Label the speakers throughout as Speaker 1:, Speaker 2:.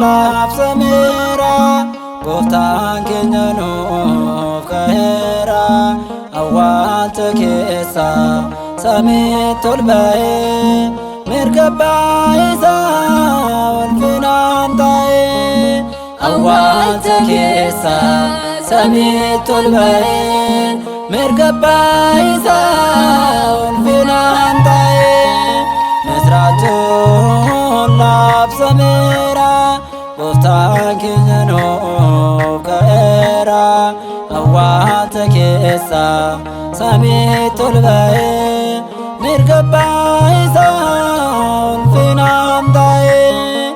Speaker 1: Laaf samira gooftaan keenya nuuf ka'eera awwaalcha keessa samiitti ol ba'ee mirga abbaa isaa ulfinaan taa'ee awwaalcha keessa samiitti ol ba'ee mirga abbaa isaa ulfinaan taa'ee misraachuu laaf samira gooftaan keenya nuuf ka'eera awwaalcha keessa samiitti ol ba'ee mirga abbaa isaa ulfinaan taa'ee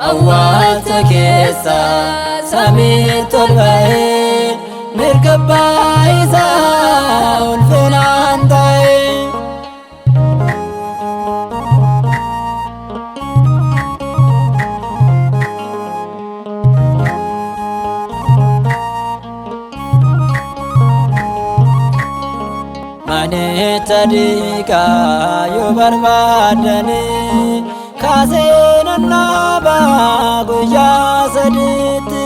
Speaker 1: awwaalcha keessa samiitti ol ba'ee mirga abbaa isaa ulfinaan taa'ee Manicha diiga yoo barbaadani kaasee nannaaba guyyaa sadiitti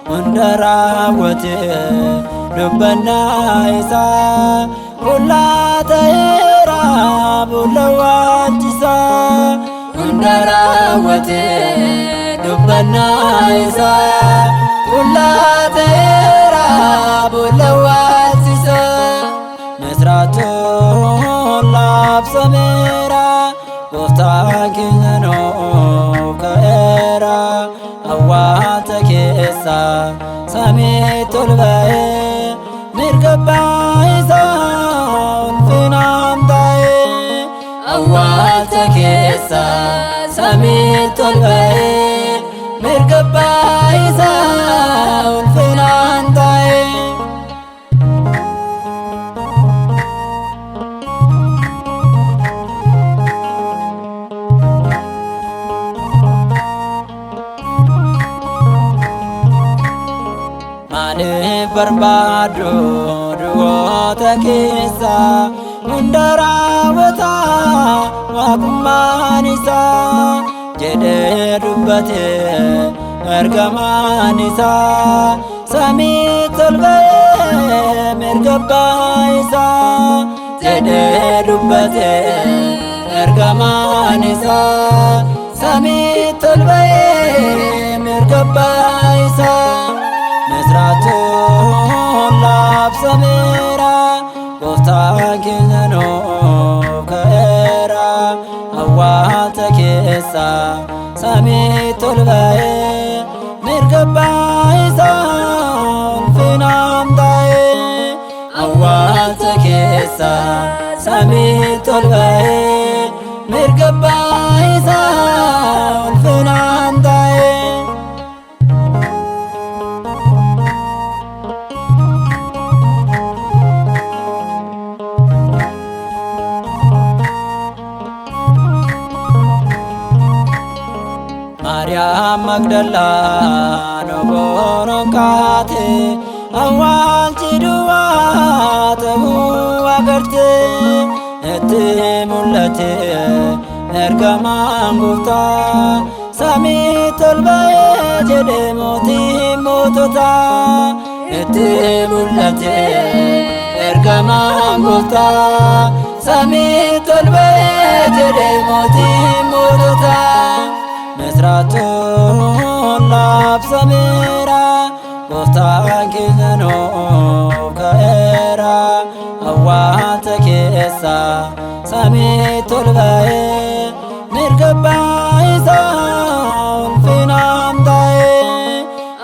Speaker 1: hunda raawwatee dubbannaa isaa qullaa ta'eera bulla waanjisaa hunda raawwatee dubbannaa isaa qullaa ta'eera bulla waanjisaa misraachuu laaf samira gooftaan keenya nuuf ka'eera awwaalcha keessa samiitti ol ba'ee mirga abbaa isaa ulfinaan taa'ee awwaalcha keessa samiitti ol ba'ee mirga abbaa isaa ulfinaan taa'ee Maaliif barbaadu du'oota keessa hunda raawwata waaqummaan isaa jedhee dubbate ergamaan isaa samiitti ol ba'ee mirga abbaa isaa jedhee dubbate ergamaan isaa samiitti ol ba'ee mirga abbaa isaa misraachuu laaf samira gooftaan keenya nuuf ka'eera awwaalcha keessa samiitti ol ba'ee mirga abbaa isaa ulfinaan taa'ee awwaalcha keessa samiitti ol ba'ee mirga abbaa isaa ulfinaan taa'ee Maariyaam Magdalaan oboroon kaate awwaalchi duwwaa ta'uu agarte itti mul'ate ergamaan gooftaa samiitti ol ba'ee jedhe mootiin moototaa itti mul'ate ergamaan gooftaa samiitti ol ba'ee jedhe mootiin moototaa misraachuu laaf samira gooftaan keenya nuuf ka'eera awwaalcha keessa ሰሚት ቶልባዬ ሚርገባ ይሳውን ፊናምታዬ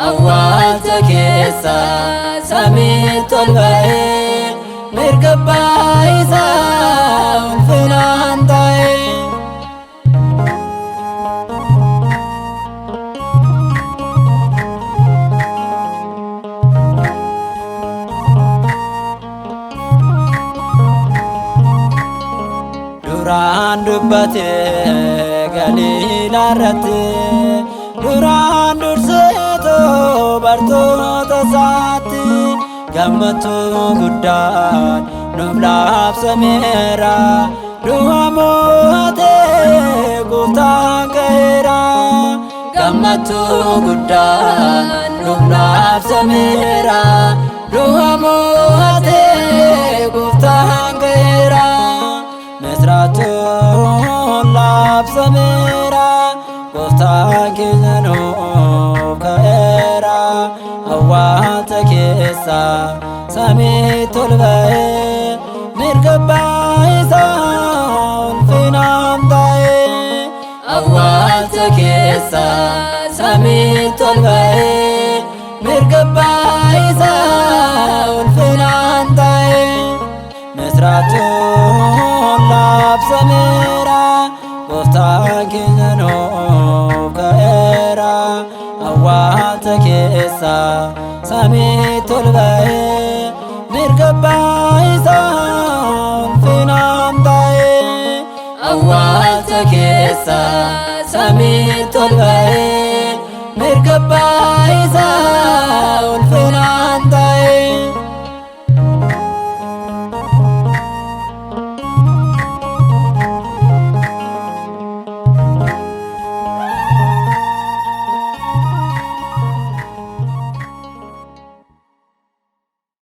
Speaker 1: አዋልተ ኬሳ ሰሚት ቶልባዬ ሚርገባ ይሳውን ፊናምታዬ duraan dubbate galiilaarratti duraan durseetoo bartoota isaatti gammachuu guddaan nuuf labsameera du'a mo'atee gooftaan ka'eera gammachuu guddaan nuuf labsameera du'a mo'atee gooftaan ka'eera misraachuu labsameera gooftaan keenya nuuf ka'eera awwaalcha keessa samiitti ol ba'ee mirga isaa ulfinaan ta'ee awwaalcha keessa samiitti ol ba'ee mirga isaa ulfinaan ta'ee misraachuu labsameera gooftaan keenya nuuf ka'eera awwaalcha keessa samiitti ol ba'ee mirga isaa ulfinaan ta'ee awwaalcha keessa samiitti ol ba'ee mirga isaa ulfinaan